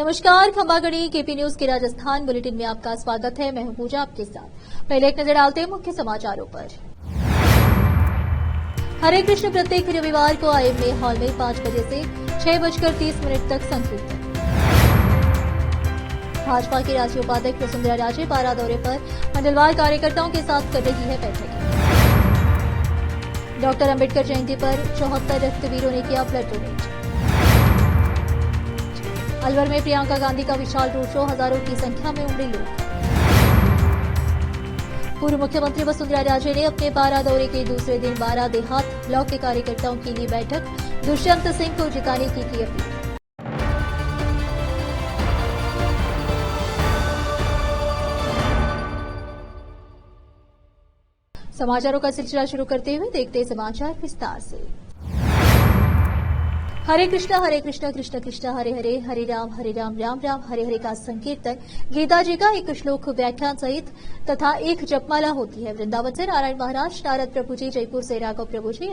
नमस्कार, खंबागढ़ी KP news के Rajasthan bulletin में आपका स्वागत है। मैं हूं पूजा आपके साथ। पहले एक नजर डालते हैं मुख्य समाचारों पर। हरे कृष्ण प्रत्येक रविवार को आईएमए हॉल में 5 बजे से 6:30 तक संकीर्तन। भाजपा के राष्ट्रीय उपाध्यक्ष वसुंधरा राजे बारां दौरे पर मंडलवार कार्यकर्ताओं के साथ कर रही है बैठक। डॉक्टर अंबेडकर जयंती पर 74 रक्तवीरों ने किया ब्लड डोनेट। अलवर में प्रियंका गांधी का विशाल रोड शो, हजारों की संख्या में उमड़े लोग। पूर्व मुख्यमंत्री वसुंधरा राजे ने अपने बारां दौरे के दूसरे दिन बारां देहात ब्लॉक के कार्यकर्ताओं की ली बैठक। दुष्यंत सिंह को जिताने की अपील। समाचारों का सिलसिला शुरू करते हुए देखते हैं समाचार विस्तार से। हरे कृष्ण कृष्ण कृष्ण हरे हरे, हरे राम राम राम हरे हरे का संकीर्तन गीता जी का एक श्लोक व्याख्यान सहित तथा एक जपमाला होती है। वृंदावन से नारायण महाराज, नारद प्रभु जी, जयपुर से राघव प्रभु जी,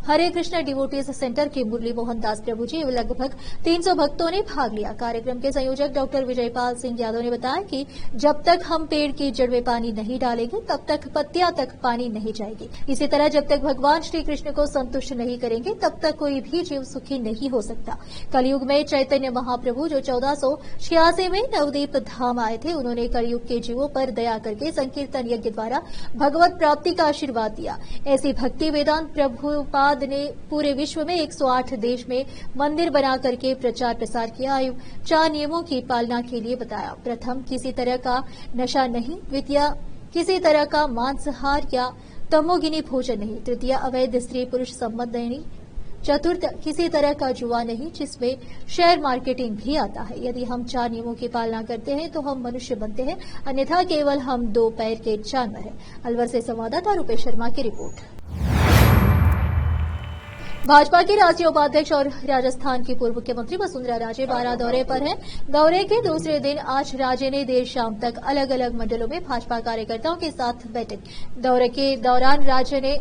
हरे कृष्ण डिवोटीज सेंटर के मुरली मोहन दास प्रभु जी, लगभग 300 भक्तों ने भाग लिया। कार्यक्रम के संयोजक डॉक्टर विजयपाल सिंह यादव ने बताया कि जब तक हम पेड़ की जड़ में पानी नहीं डालेंगे तब तक पत्तियां तक पानी नहीं जाएगी। इसी तरह जब तक भगवान श्री कृष्ण को संतुष्ट नहीं करेंगे तब तक कोई भी जीव सुखी नहीं हो सकता। कलयुग में चैतन्य महाप्रभु जो 1486 में नवदीप धाम आए थे, उन्होंने कलयुग के जीवों पर दया करके संकीर्तन यज्ञ द्वारा भगवत प्राप्ति का आशीर्वाद दिया। ऐसी भक्ति वेदांत प्रभुपाद ने पूरे विश्व में 108 देश में मंदिर बना करके प्रचार प्रसार किया। 4 नियमों की पालना के लिए बताया। प्रथम, किसी तरह का नशा नहीं। द्वितीय, किसी तरह का मांसाहार या तमोगिनी भोजन नहीं। तृतीय, अवैध स्त्री पुरुष संबंध नहीं। चतुर्थ, किसी तरह का जुआ नहीं जिसमें शेयर मार्केटिंग भी आता है। यदि हम 4 नियमों की पालना करते हैं तो हम मनुष्य बनते हैं, अन्यथा केवल हम 2 पैर के जानवर हैं। अलवर से संवाददाता रुपेश शर्मा की रिपोर्ट। भाजपा के राष्ट्रीय उपाध्यक्ष और राजस्थान की पूर्व मुख्यमंत्री वसुंधरा राजे बारां दौरे पर हैं। दौरे के दूसरे दिन आज राजे ने देर शाम तक अलग अलग मंडलों में भाजपा कार्यकर्ताओं के साथ बैठक। दौरे के दौरान राजे ने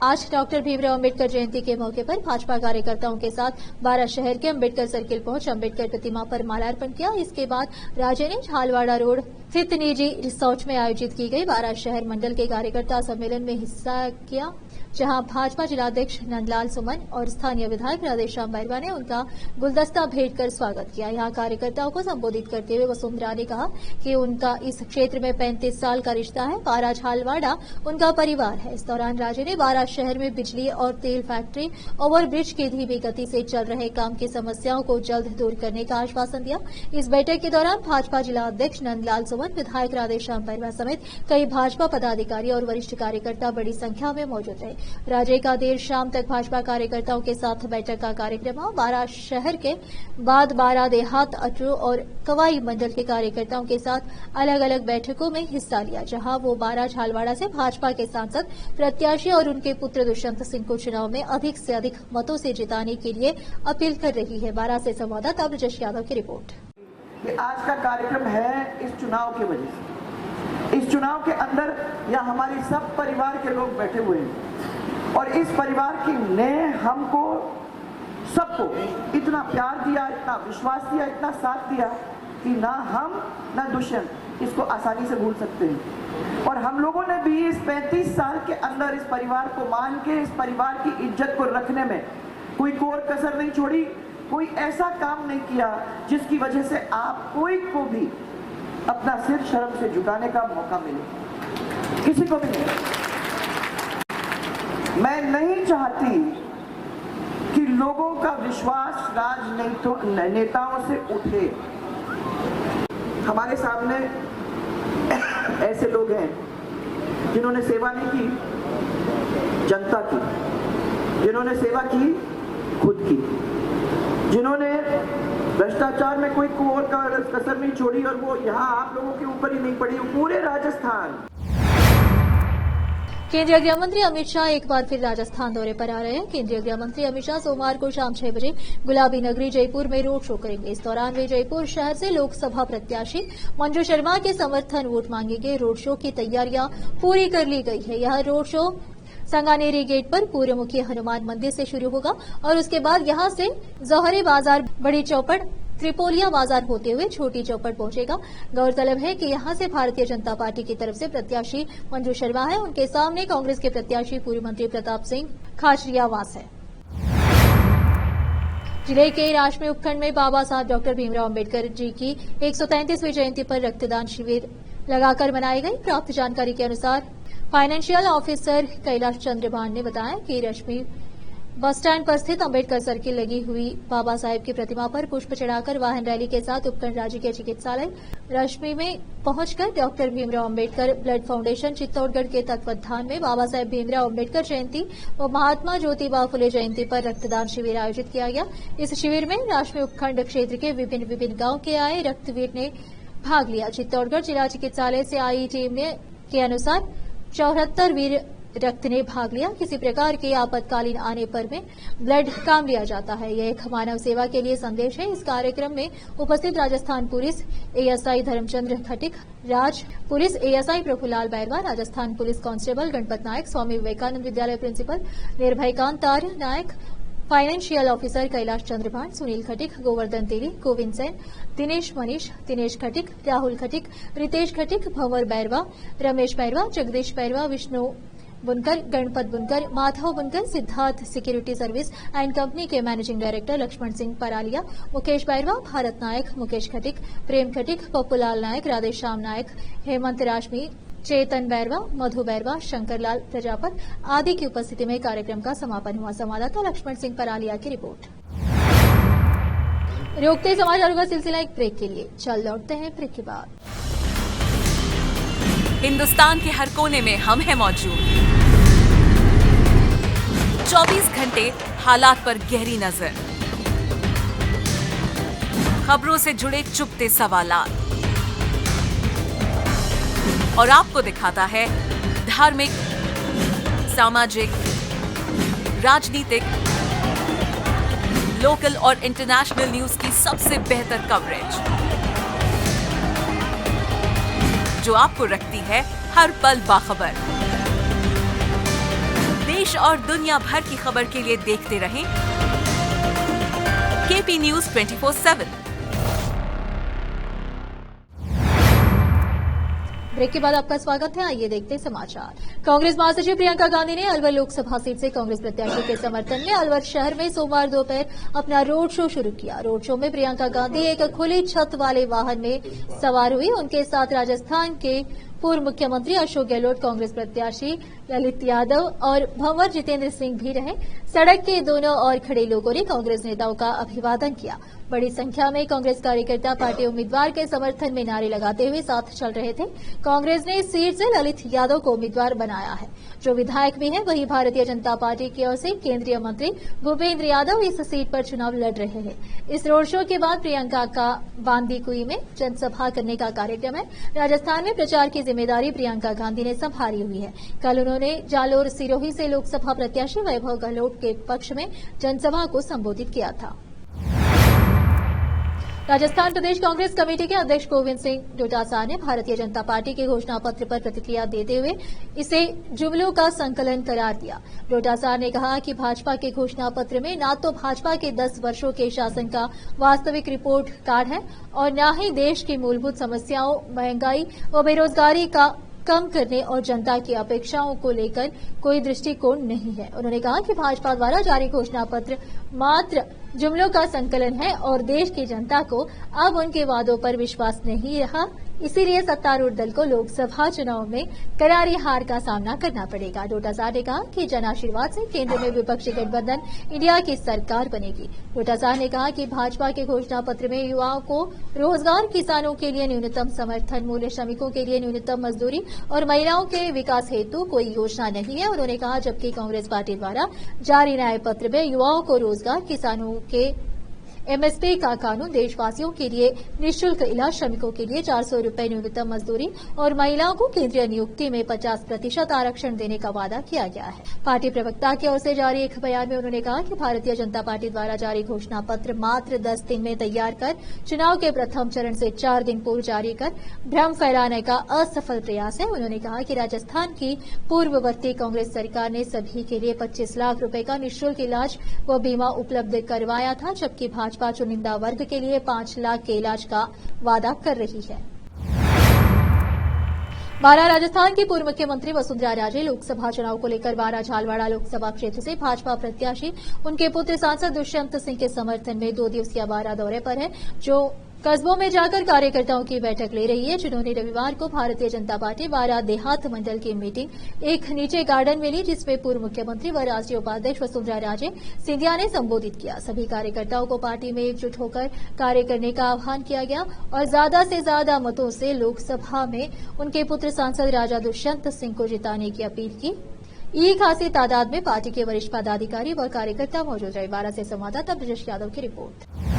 आज डॉक्टर भीमराव अम्बेडकर जयंती के मौके पर भाजपा कार्यकर्ताओं के साथ बारां शहर के अम्बेडकर सर्किल पहुंच अम्बेडकर प्रतिमा पर माल्यार्पण किया। इसके बाद राजे ने झालवाड़ा रोड स्थित निजी रिसोर्ट में आयोजित की गई बारां शहर मंडल के कार्यकर्ता सम्मेलन में हिस्सा किया, जहां भाजपा जिलाध्यक्ष नंदलाल सुमन और स्थानीय विधायक राधेश्याम बैरवा ने उनका गुलदस्ता भेंट कर स्वागत किया। यहां कार्यकर्ताओं को संबोधित करते हुए वसुंधरा ने कहा कि उनका इस क्षेत्र में 35 साल का रिश्ता है। बारां झालवाड़ा उनका परिवार है। इस दौरान राजे ने बारां शहर में बिजली और तेल फैक्ट्री, ओवरब्रिज की धीमी गति से चल रहे काम की समस्याओं को जल्द दूर करने का आश्वासन दिया। इस बैठक के दौरान भाजपा जिला अध्यक्ष नंदलाल सुमन, विधायक राधेश्याम बैरवा समेत कई भाजपा पदाधिकारी और वरिष्ठ कार्यकर्ता बड़ी संख्या में मौजूद रहे। राजे का देर शाम तक भाजपा कार्यकर्ताओं के साथ बैठक का कार्यक्रम हुआ। बारां शहर के बाद बारां देहात, अटरू और कवाई मंडल के कार्यकर्ताओं के साथ अलग अलग बैठकों में हिस्सा लिया, जहां वो बारां झालवाड़ा से भाजपा के सांसद प्रत्याशी और उनके पुत्र दुष्यंत सिंह को चुनाव में अधिक से अधिक मतों से जिताने के लिए अपील कर रही है। बारां से संवाददाता ब्रजेश यादव की रिपोर्ट। आज का कार्यक्रम है इस चुनाव की वजह से। इस चुनाव के अंदर यहाँ हमारी सब परिवार के लोग बैठे हुए हैं और इस परिवार की ने हमको सबको इतना प्यार दिया, इतना विश्वास दिया, इतना साथ दिया कि ना हम ना दुष्यंत इसको आसानी से भूल सकते हैं। और हम लोगों ने भी इस 35 साल के अंदर इस परिवार को मान के, इस परिवार की इज्जत को रखने में कोई कोर कसर नहीं छोड़ी, कोई ऐसा काम नहीं किया जिसकी वजह से आप कोई को भी अपना सिर शर्म से झुकाने का मौका मिले, किसी को भी नहीं। मैं नहीं चाहती कि लोगों का विश्वास राजनेताओं से उठे। हमारे सामने ऐसे लोग हैं जिन्होंने सेवा नहीं की जनता की, जिन्होंने सेवा की खुद की, जिन्होंने भ्रष्टाचार में कोई कोर का कसर नहीं छोड़ी और वो यहाँ आप लोगों के ऊपर ही नहीं पड़ी, पूरे राजस्थान। केंद्रीय गृह मंत्री अमित शाह एक बार फिर राजस्थान दौरे पर आ रहे हैं। केंद्रीय गृह मंत्री अमित शाह सोमवार को शाम 6 बजे गुलाबी नगरी जयपुर में रोड शो करेंगे। इस दौरान वे जयपुर शहर से लोकसभा प्रत्याशी मंजू शर्मा के समर्थन वोट मांगेंगे। रोड शो की तैयारियां पूरी कर ली गई है। यह रोड शो संगानेरी गेट पर पूर्व मुखी हनुमान मंदिर से शुरू होगा और उसके बाद यहां से जौहरी बाजार, बड़ी चौपड़, त्रिपोलिया बाजार होते हुए छोटी चौपड़ पहुंचेगा। गौरतलब है कि यहां से भारतीय जनता पार्टी की तरफ से प्रत्याशी मंजू शर्मा है। उनके सामने कांग्रेस के प्रत्याशी पूर्व मंत्री प्रताप सिंह खाचरियावास है। जिले के राजमी उपखंड में बाबा साहब डॉक्टर भीमराव अंबेडकर जी की 133वीं जयंती पर रक्तदान शिविर लगाकर मनाई गई। प्राप्त जानकारी के अनुसार फाइनेंशियल ऑफिसर कैलाश चंद्र भाण ने बताया कि रश्मि बस स्टैंड पर स्थित अंबेडकर सर्किल लगी हुई बाबा साहेब की प्रतिमा पर पुष्प चढ़ाकर वाहन रैली के साथ उपखंड राजकीय चिकित्सालय रश्मि में पहुंचकर doctor Bhimrao Ambedkar blood foundation Chittorgarh के तत्वावधान में बाबा साहेब भीमराव अंबेडकर जयंती व महात्मा ज्योतिबा फुले जयंती पर रक्तदान शिविर आयोजित किया गया। इस शिविर में राजमी उपखंड क्षेत्र के विभिन्न गांव के आए रक्तवीर ने भाग लिया। चित्तौड़गढ़ जिला चिकित्सालय से आई टीम के अनुसार 74 वीर रक्त ने भाग लिया। किसी प्रकार के आपातकालीन आने पर में ब्लड काम लिया जाता है। यह एक मानव सेवा के लिए संदेश है। इस कार्यक्रम में उपस्थित Rajasthan police ASI Dharmchandra Khatik, Raj police ASI Prafullal Bairwa, Rajasthan police constable Ganpat Nayak, Swami Vivekanand Vidyalaya principal Nirbhaykant Arya Nayak, financial officer Kailash Chandra Bhan, Sunil Khatik, Govardhan Teli, Govind Sen, Dinesh Manish, Dinesh Khatik, Rahul Khatik, Ritesh Khatik, Bhanwar Bairwa, Ramesh Bairwa, Jagdish Bairwa, Vishnu Bunkar, Ganpat Bunkar, Madhav Bunkar, Siddharth security service and company के मैनेजिंग डायरेक्टर लक्ष्मण सिंह परालिया, मुकेश बैरवा, भारत नायक, मुकेश खटिक, प्रेम खटिक, पप्पूलाल नायक, राधेश्याम नायक, हेमंत राशमी, चेतन बैरवा, मधु बैरवा, शंकरलाल प्रजापत आदि की उपस्थिति में कार्यक्रम का समापन हुआ। संवाददाता लक्ष्मण सिंह परालिया की रिपोर्ट। रोकते समाचारों का सिलसिला एक ब्रेक के लिए, चल लौटते हैं ब्रेक के बाद। हिंदुस्तान के हर कोने में हम हैं मौजूद। 24 घंटे हालात पर गहरी नजर, खबरों से जुड़े चुपते सवालात और आपको दिखाता है धार्मिक, सामाजिक, राजनीतिक, लोकल और इंटरनेशनल न्यूज की सबसे बेहतर कवरेज जो आपको रखती है हर पल बाखबर। देश और दुनिया भर की खबर के लिए देखते रहें केपी न्यूज 24/7। ब्रेक के बाद आपका स्वागत है। आइए देखते हैं समाचार। कांग्रेस महासचिव प्रियंका गांधी ने अलवर लोकसभा सीट से कांग्रेस प्रत्याशी के समर्थन में अलवर शहर में सोमवार दोपहर अपना रोड शो शुरू किया। रोड शो में प्रियंका गांधी एक खुली छत वाले वाहन में सवार हुई। उनके साथ राजस्थान के पूर्व मुख्यमंत्री अशोक गहलोत, कांग्रेस प्रत्याशी ललित यादव और भंवर जितेंद्र सिंह भी रहे। सड़क के दोनों ओर खड़े लोगों ने कांग्रेस नेताओं का अभिवादन किया। बड़ी संख्या में कांग्रेस कार्यकर्ता पार्टी उम्मीदवार के समर्थन में नारे लगाते हुए साथ चल रहे थे। कांग्रेस ने इस सीट से ललित यादव को उम्मीदवार बनाया है, जो विधायक भी हैं। वहीं भारतीय जनता पार्टी की ओर से केंद्रीय मंत्री भूपेंद्र यादव इस सीट पर चुनाव लड़ रहे हैं। इस रोड शो के बाद प्रियंका का बांदीकुई में जनसभा करने का कार्यक्रम है। राजस्थान में प्रचार की जिम्मेदारी प्रियंका गांधी ने संभाली हुई है। कल उन्होंने जालोर सिरोही से लोकसभा प्रत्याशी वैभव गहलोत के पक्ष में जनसभा को संबोधित किया था। राजस्थान प्रदेश कांग्रेस कमेटी के अध्यक्ष गोविंद सिंह डोटासरा ने भारतीय जनता पार्टी के घोषणा पत्र पर प्रतिक्रिया देते हुए इसे जुमलों का संकलन करार दिया। डोटासरा ने कहा कि भाजपा के घोषणा पत्र में न तो भाजपा के 10 वर्षों के शासन का वास्तविक रिपोर्ट कार्ड है और न ही देश की मूलभूत समस्याओं, महंगाई व बेरोजगारी का कम करने और जनता की अपेक्षाओं को लेकर कोई दृष्टिकोण नहीं है। उन्होंने कहा कि भाजपा द्वारा जारी घोषणा पत्र मात्र जुमलों का संकलन है और देश की जनता को अब उनके वादों पर विश्वास नहीं रहा, इसीलिए सत्तारूढ़ दल को लोकसभा चुनाव में करारी हार का सामना करना पड़ेगा। डोटासरा ने कहा कि जन आशीर्वाद से केंद्र में विपक्षी गठबंधन इंडिया की सरकार बनेगी। डोटासरा ने कहा कि भाजपा के घोषणा पत्र में युवाओं को रोजगार, किसानों के लिए न्यूनतम समर्थन मूल्य, श्रमिकों के लिए न्यूनतम मजदूरी और महिलाओं के विकास हेतु कोई योजना नहीं है। उन्होंने कहा जबकि कांग्रेस पार्टी द्वारा जारी न्याय पत्र में युवाओं को रोजगार, किसानों के एमएसपी का कानून, देशवासियों के लिए निःशुल्क इलाज, श्रमिकों के लिए 400 रुपए न्यूनतम मजदूरी और महिलाओं को केंद्रीय नियुक्ति में 50% आरक्षण देने का वादा किया गया है। पार्टी प्रवक्ता की ओर से जारी एक बयान में उन्होंने कहा कि भारतीय जनता पार्टी द्वारा जारी घोषणा पत्र मात्र 10 दिन में तैयार कर चुनाव के प्रथम चरण से 4 दिन पूर्व जारी कर भ्रम फैलाने का असफल प्रयास है। उन्होंने कहा कि राजस्थान की पूर्ववर्ती कांग्रेस सरकार ने सभी के लिए 25 लाख रुपए का निःशुल्क इलाज व बीमा उपलब्ध करवाया था, जबकि भाजपा भाजपा चुनिंदा वर्ग के लिए 5 लाख के इलाज का वादा कर रही है। बारां राजस्थान की पूर्व मुख्यमंत्री वसुंधरा राजे लोकसभा चुनाव को लेकर बारां झालवाड़ा लोकसभा क्षेत्र से भाजपा प्रत्याशी उनके पुत्र सांसद दुष्यंत सिंह के समर्थन में 2 दिवसीय बारां दौरे पर है, जो कस्बों में जाकर कार्यकर्ताओं की बैठक ले रही है, जिन्होंने रविवार को भारतीय जनता पार्टी बारां देहात मंडल की मीटिंग एक निचे गार्डन में ली, जिसमें पूर्व मुख्यमंत्री व राष्ट्रीय उपाध्यक्ष वसुंधरा राजे सिंधिया ने संबोधित किया। सभी कार्यकर्ताओं को पार्टी में एकजुट होकर कार्य करने का आह्वान किया गया और ज्यादा से ज्यादा मतों से लोकसभा में उनके पुत्र सांसद राजा दुष्यंत सिंह को जिताने की अपील की। ई खासी तादाद में पार्टी के वरिष्ठ पदाधिकारी व कार्यकर्ता मौजूद रहे। बारां से संवाददाता ब्रजेश यादव की रिपोर्ट।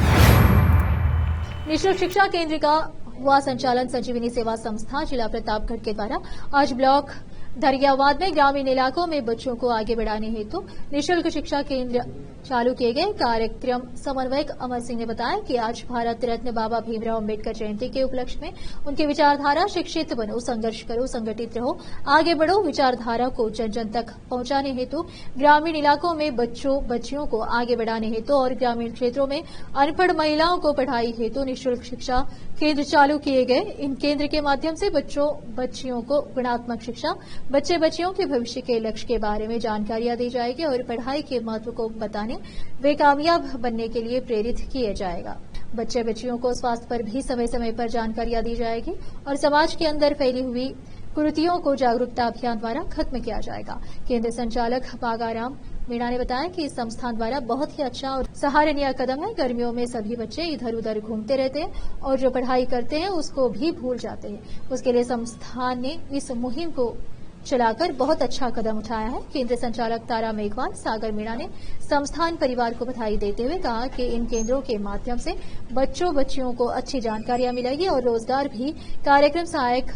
निःशुल्क शिक्षा केंद्र का हुआ संचालन संजीवनी सेवा संस्था जिला प्रतापगढ़ के द्वारा आज ब्लॉक धरियावाद में ग्रामीण इलाकों में बच्चों को आगे बढ़ाने हेतु निःशुल्क शिक्षा केंद्र चालू किए गए। कार्यक्रम समन्वयक अमर सिंह ने बताया कि आज भारत रत्न बाबा भीमराव अम्बेडकर जयंती के उपलक्ष्य में उनकी विचारधारा शिक्षित बनो, संघर्ष करो, संगठित रहो, आगे बढ़ो विचारधारा को जन जन तक पहुंचाने हेतु ग्रामीण इलाकों में बच्चियों को आगे बढ़ाने हेतु और ग्रामीण क्षेत्रों में अनपढ़ महिलाओं को पढ़ाई हेतु निःशुल्क शिक्षा केंद्र चालू किए गए। इन केंद्र के माध्यम से बच्चियों को गुणात्मक शिक्षा, बच्चे बच्चियों के भविष्य के लक्ष्य के बारे में जानकारियां दी जाएगी और पढ़ाई के महत्व को बताने वे कामयाब बनने के लिए प्रेरित किया जाएगा। बच्चे बच्चियों को स्वास्थ्य पर भी समय समय पर जानकारियां दी जाएगी और समाज के अंदर फैली हुई कुरीतियों को जागरूकता अभियान द्वारा खत्म किया जाएगा। केंद्र संचालक बागाराम मीणा ने बताया कि इस संस्थान द्वारा बहुत ही अच्छा और सराहनीय कदम है। गर्मियों में सभी बच्चे इधर उधर घूमते रहते हैं और जो पढ़ाई करते हैं उसको भी भूल जाते हैं। उसके लिए संस्थान ने इस मुहिम को चलाकर बहुत अच्छा कदम उठाया है। केंद्र संचालक तारा मेघवाल सागर मीणा ने संस्थान परिवार को बधाई देते हुए कहा कि इन केंद्रों के माध्यम से बच्चियों को अच्छी जानकारियां मिलेगी और रोजगार भी। कार्यक्रम सहायक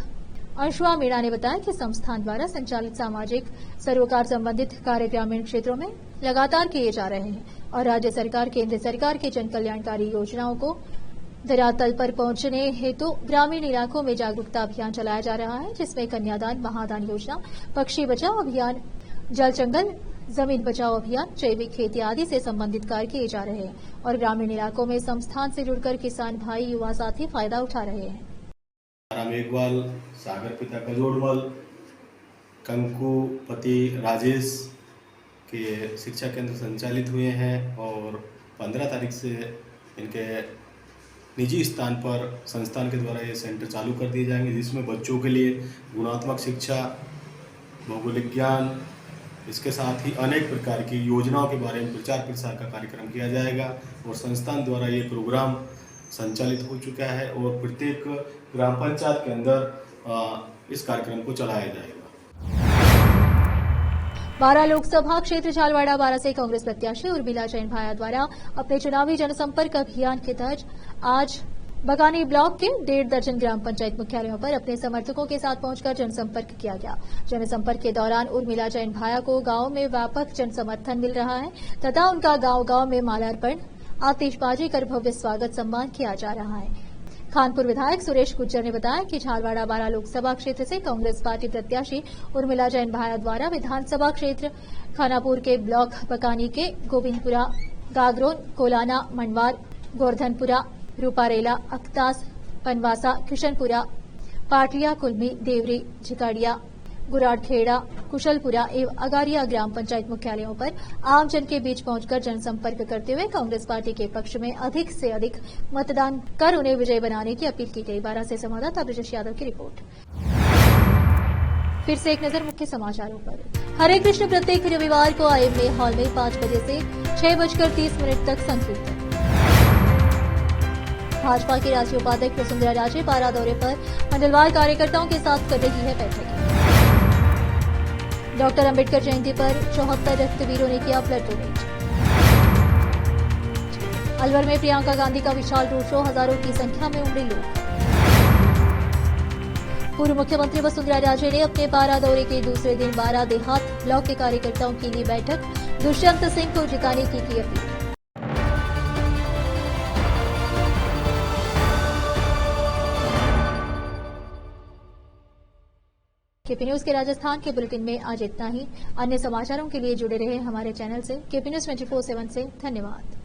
अंशुआ मीणा ने बताया कि संस्थान द्वारा संचालित सामाजिक सरोकार संबंधित कार्य ग्रामीण क्षेत्रों में लगातार किए जा रहे हैं और राज्य सरकार केंद्र सरकार के जन कल्याणकारी योजनाओं को धरातल पर पहुंचने हेतु ग्रामीण इलाकों में जागरूकता अभियान चलाया जा रहा है, जिसमें कन्यादान, महादान योजना, पक्षी बचाओ अभियान, जल जंगल जमीन बचाओ अभियान, जैविक खेती आदि से संबंधित कार्य किए जा रहे हैं और ग्रामीण इलाकों में संस्थान से जुड़कर किसान भाई युवा साथी फायदा उठा रहे हैं। मेघवाल, सागर पिता कजोड़मल, कंकुपति राजेश के शिक्षा केंद्र संचालित हुए हैं और 15 तारीख से इनके निजी स्थान पर संस्थान के द्वारा ये सेंटर चालू कर दिए जाएंगे, जिसमें बच्चों के लिए गुणात्मक शिक्षा, भौगोलिक ज्ञान, इसके साथ ही अनेक प्रकार की योजनाओं के बारे में प्रचार प्रसार का कार्यक्रम किया जाएगा और संस्थान द्वारा ये प्रोग्राम संचालित हो चुका है और प्रत्येक ग्राम पंचायत के अंदर इस कार्यक्रम को चलाया जाएगा। बारां लोकसभा क्षेत्र झालवाड़ा बारां से कांग्रेस प्रत्याशी उर्मिला जैन भाया द्वारा अपने चुनावी जनसंपर्क अभियान के तहत आज बगानी ब्लॉक के 1.5 दर्जन ग्राम पंचायत मुख्यालयों पर अपने समर्थकों के साथ पहुंचकर जनसंपर्क किया गया। जनसंपर्क के दौरान उर्मिला जैन भाया को गांव में व्यापक जन समर्थन मिल रहा है तथा उनका गांव-गांव में माल्यार्पण, आतिशबाजी कर भव्य स्वागत सम्मान किया जा रहा है। खानपुर विधायक सुरेश गुज्जर ने बताया कि झालवाड़ा बारां लोकसभा क्षेत्र से कांग्रेस पार्टी प्रत्याशी उर्मिला जैन भाया द्वारा विधानसभा क्षेत्र खानापुर के ब्लॉक बकानी के गोविंदपुरा, गागरोन, कोलाना, मंडवार, गोवर्धनपुरा, रूपारेला, अक्तास, पनवासा, किशनपुरा, पाटलिया, कुलमी, देवरी, झिकाड़िया, गुराड़खेड़ा, कुशलपुरा एवं अगारिया ग्राम पंचायत मुख्यालयों पर आमजन के बीच पहुंचकर जनसंपर्क करते हुए कांग्रेस पार्टी के पक्ष में अधिक से अधिक मतदान कर उन्हें विजयी बनाने की अपील की गई। बारां से संवाददाता ब्रजेश यादव की रिपोर्ट। फिर से एक नजर मुख्य समाचारों पर। हरे कृष्ण प्रत्येक रविवार को आईएमए हॉल में 5 बजे से 6:30 तक संकीर्तन। भाजपा के राष्ट्रीय उपाध्यक्ष वसुंधरा राजे बारां दौरे पर मंडलवार कार्यकर्ताओं के साथ कर रही है बैठक। डॉक्टर अंबेडकर जयंती पर 74 रक्तवीरों ने किया ब्लड डोनेट। अलवर में प्रियंका गांधी का विशाल रोड शो, हजारों की संख्या में उमड़े लोग। पूर्व मुख्यमंत्री वसुंधरा राजे ने अपने बारां दौरे के दूसरे दिन बारां देहात ब्लॉक के कार्यकर्ताओं की ली बैठक, दुष्यंत सिंह को जिताने की अपील। केपी न्यूज के राजस्थान के बुलेटिन में आज इतना ही। अन्य समाचारों के लिए जुड़े रहे हमारे चैनल से। केपी न्यूज 24/7 से धन्यवाद।